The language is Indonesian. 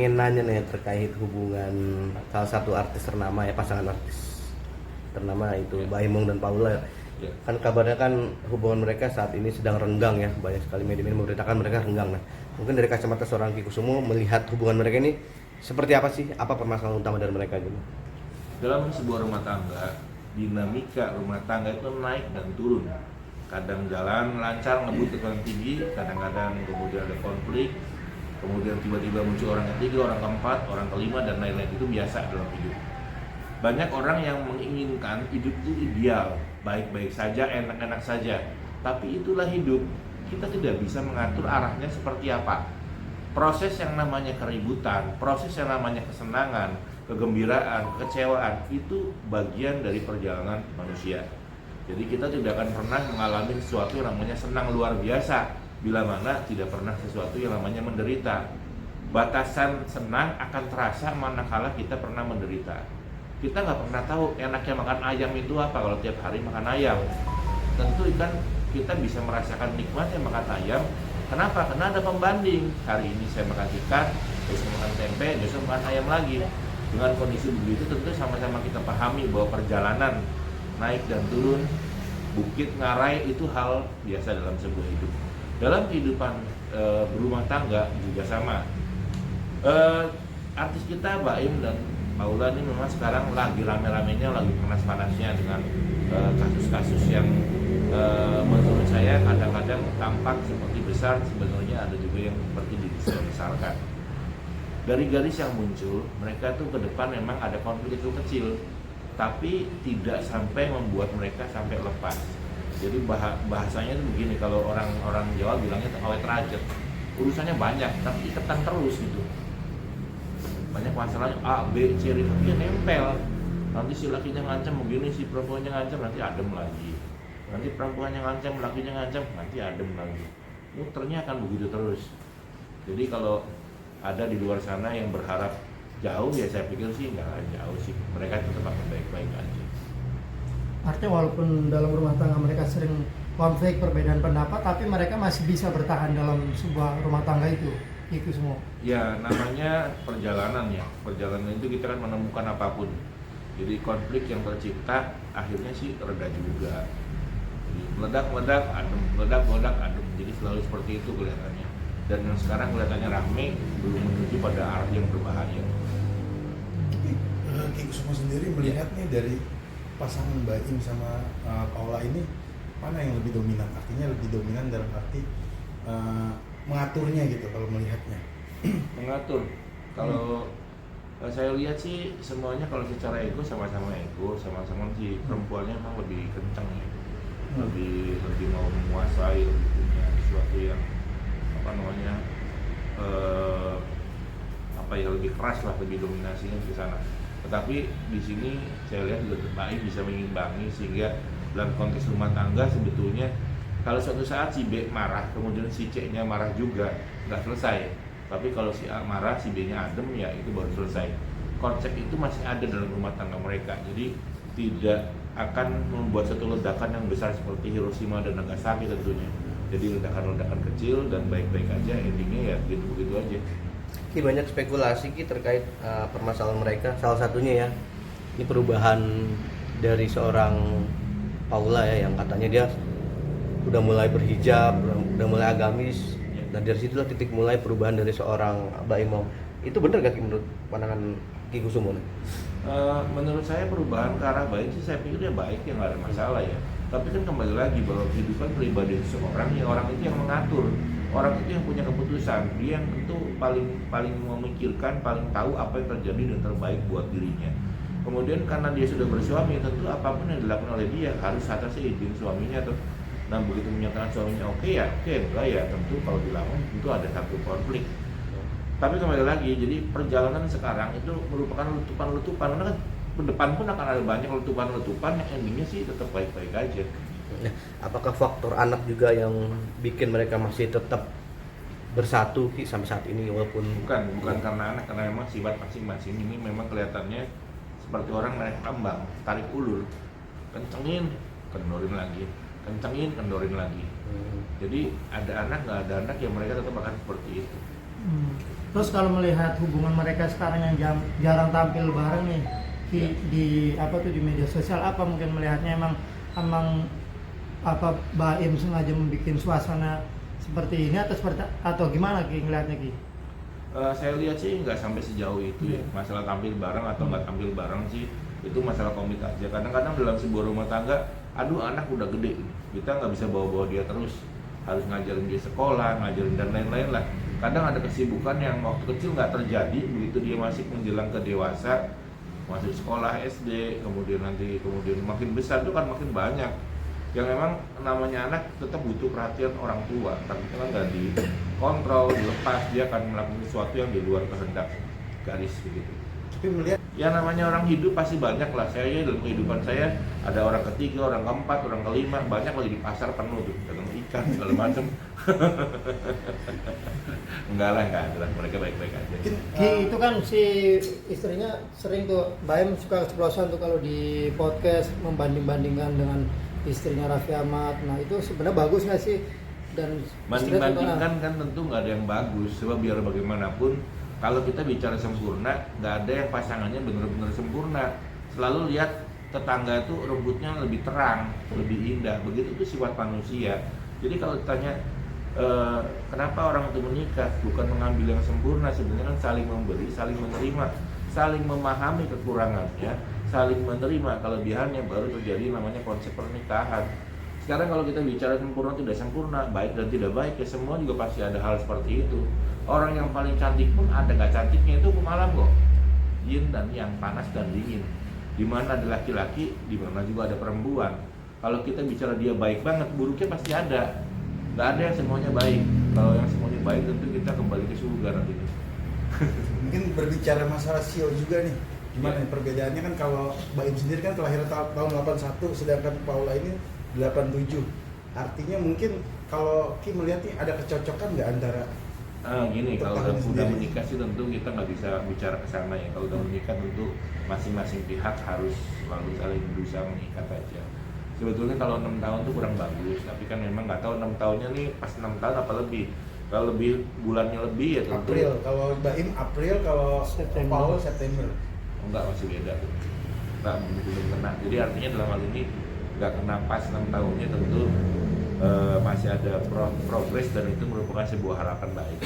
pengen nanya nih terkait hubungan salah satu artis ternama ya, pasangan artis ternama itu Baimong dan Paula. Ya. Kan kabarnya kan hubungan mereka saat ini sedang renggang ya, banyak sekali media memberitakan mereka renggang. Nah, mungkin dari kacamata seorang Ki Kusumo melihat hubungan mereka ini seperti apa sih? Apa permasalahan utama dari mereka gitu? Dalam sebuah rumah tangga, dinamika rumah tangga itu naik dan turun. Kadang jalan lancar, ngebut tekanan tinggi, kadang-kadang kemudian ada konflik, kemudian tiba-tiba muncul orang ketiga, orang keempat, orang kelima, dan lain-lain. Itu biasa dalam hidup. Banyak orang yang menginginkan hidup itu ideal, baik-baik saja, enak-enak saja. Tapi itulah hidup. Kita tidak bisa mengatur arahnya seperti apa. Proses yang namanya keributan, proses yang namanya kesenangan, kegembiraan, kekecewaan, itu bagian dari perjalanan manusia. Jadi kita tidak akan pernah mengalami sesuatu yang namanya senang luar biasa bila mana tidak pernah sesuatu yang namanya menderita. Batasan senang akan terasa manakala kita pernah menderita. Kita nggak pernah tahu enaknya makan ayam itu apa kalau tiap hari makan ayam. Tentu kan kita bisa merasakan nikmatnya makan ayam. Kenapa? Karena ada pembanding. Hari ini saya makan ikan, besok makan tempe, besok makan ayam lagi. Dengan kondisi begitu tentu sama-sama kita pahami bahwa perjalanan naik dan turun, bukit ngarai itu hal biasa dalam sebuah hidup. Dalam kehidupan berumah tangga juga sama. Artis kita Baim dan Paula ini memang sekarang lagi rame-ramenya, lagi panas-panasnya dengan kasus-kasus yang menurut saya kadang-kadang tampak seperti besar, sebenarnya ada juga yang seperti dibesar-besarkan. Dari garis yang muncul, mereka tuh ke depan memang ada konflik kecil, tapi tidak sampai membuat mereka sampai lepas. Jadi bahasanya itu begini, kalau orang Jawa bilangnya awet rajet, urusannya banyak tapi iketan terus gitu. Banyak masalahnya A, B, C, dia nempel. Nanti si lakinya ngancam begini, si perempuannya ngancam, nanti adem lagi. Nanti perempuannya ngancam, lakinya ngancam, nanti adem lagi. Muternya akan begitu terus. Jadi kalau ada di luar sana yang berharap jauh, ya saya pikir sih nggak jauh sih. Mereka tetap akan baik-baik aja. Artinya walaupun dalam rumah tangga mereka sering konflik, perbedaan pendapat, tapi mereka masih bisa bertahan dalam sebuah rumah tangga itu semua. Ya, namanya perjalanan ya. Perjalanan itu kita kan menemukan apapun. Jadi konflik yang tercipta akhirnya sih reda juga. Jadi meledak-meledak, adem, meledak-meledak, adem. Jadi selalu seperti itu kelihatannya. Dan yang sekarang kelihatannya rame, belum menuju pada arah yang berbahaya. Tapi Ki Kusumo sendiri melihat nih dari pasangan Baim sama Paula ini, mana yang lebih dominan? Artinya lebih dominan dalam arti mengaturnya gitu kalau melihatnya. Mengatur. Kalau saya lihat sih semuanya kalau secara ego sama-sama si perempuannya memang lebih kencang ya. Lebih mau menguasai, lebih punya sesuatu yang lebih keras lah, lebih dominasinya ke sana. Tetapi di sini saya lihat juga Baim bisa mengimbangi, sehingga dalam konteks rumah tangga sebetulnya kalau suatu saat si B marah, kemudian si C-nya marah juga, nggak selesai. Tapi kalau si A marah, si B-nya adem, ya itu baru selesai. Konsep itu masih ada dalam rumah tangga mereka. Jadi tidak akan membuat satu ledakan yang besar seperti Hiroshima dan Nagasaki tentunya. Jadi ledakan-ledakan kecil dan baik-baik aja, endingnya ya begitu-begitu aja. Ki, banyak spekulasi Ki terkait permasalahan mereka. Salah satunya ya, ini perubahan dari seorang Paula ya, yang katanya dia udah mulai berhijab, udah mulai agamis, dan dari situlah titik mulai perubahan dari seorang Baimong. Itu benar gak Ki menurut pandangan Ki Kusumo? Menurut saya perubahan ke arah baik sih, saya pikir dia baik, ya nggak ada masalah ya. Tapi kan kembali lagi bahwa kehidupan pribadi seseorang, ya orang itu yang mengatur, orang itu yang punya keputusan, dia yang tentu paling memikirkan, paling tahu apa yang terjadi dan terbaik buat dirinya. Kemudian karena dia sudah bersuami, tentu apapun yang dilakukan oleh dia harus atasnya izin suaminya tuh. Nah begitu menyatakan suaminya oke ya oke, enggak ya tentu kalau dilakukan tentu ada satu konflik. Tapi kembali lagi, jadi perjalanan sekarang itu merupakan letupan-letupan, karena kan ke depan pun akan ada banyak letupan-letupan yang endingnya sih tetap baik-baik aja. Nah, apakah faktor anak juga yang bikin mereka masih tetap bersatu Ki sampai saat ini walaupun bukan karena anak, karena memang sifat masing-masing ini memang kelihatannya seperti orang naik tambang, tarik ulur, kencengin, kendorin lagi, kencengin, kendorin lagi. Jadi ada anak nggak ada anak, ya mereka tetap akan seperti itu. Terus kalau melihat hubungan mereka sekarang yang jarang tampil bareng nih di di media sosial, apa mungkin melihatnya emang apa Baim sengaja membuat suasana seperti ini atau gimana Ki ngelihatnya Ki? Saya lihat sih nggak sampai sejauh itu ya. Masalah tampil bareng atau nggak tampil bareng sih itu masalah komit aja. Kadang-kadang dalam sebuah rumah tangga, aduh anak udah gede, kita nggak bisa bawa-bawa dia terus, harus ngajarin dia sekolah, ngajarin dan lain-lain lah. Kadang ada kesibukan yang waktu kecil nggak terjadi, begitu dia masih menjelang ke dewasa, masuk sekolah SD, kemudian makin besar itu kan makin banyak. Yang memang namanya anak tetap butuh perhatian orang tua, tapi kan nggak dikontrol, dilepas, dia akan melakukan sesuatu yang di luar kehendak garis begitu. Tapi melihat Ya namanya orang hidup pasti banyak lah. Saya dalam kehidupan saya ada orang ketiga, orang keempat, orang kelima, banyak lagi di pasar penuh tuh, dagang ikan segala macam. Enggak lah, mereka baik-baik aja. Ki itu kan si istrinya sering tuh Baim suka keceplosan tuh kalau di podcast membanding-bandingkan dengan istrinya Raffi Ahmad. Nah itu sebenarnya bagus nggak sih? Dan Banding-bandingkan kan tentu nggak ada yang bagus. Sebab biar bagaimanapun kalau kita bicara sempurna, nggak ada yang pasangannya benar-benar sempurna. Selalu lihat tetangga itu rambutnya lebih terang, lebih indah. Begitu itu sifat manusia. Jadi kalau ditanya kenapa orang itu menikah, bukan mengambil yang sempurna, sebenarnya kan saling memberi, saling menerima, saling memahami kekurangannya, saling menerima kelebihannya, baru terjadi namanya konsep pernikahan. Sekarang kalau kita bicara sempurna tidak sempurna, baik dan tidak baik, ya semua juga pasti ada hal seperti itu. Orang yang paling cantik pun ada nggak cantiknya, itu hukum alam kok. Yin dan yang, panas dan dingin. Di mana ada laki-laki, di mana juga ada perempuan. Kalau kita bicara dia baik banget, buruknya pasti ada. Nggak ada yang semuanya baik. Kalau yang semuanya baik tentu kita kembali ke surga nantinya. mungkin berbicara masalah sio juga nih. Gimana nih perbedaannya kan kalau Baim sendiri kan kelahiran tahun 81, sedangkan Paula ini 87. Artinya mungkin kalau Ki melihat nih ada kecocokan nggak antara Gini, kalau tetangga udah sendiri? menikah sih tentu kita nggak bisa bicara ke sana ya. Kalau udah menikah tentu masing-masing pihak harus selalu saling berusaha mengikat aja. Sebetulnya kalau 6 tahun tuh kurang bagus, tapi kan memang nggak tahu 6 tahunnya nih pas 6 tahun apa lebih. Kalau lebih bulannya lebih ya tentu. April, kalau Baim April, kalau Paula September. Enggak, masih beda tuh. Enggak, belum kena. Jadi artinya dalam hal ini nggak kena pas 6 tahunnya tentu masih ada progres dan itu merupakan sebuah harapan baik.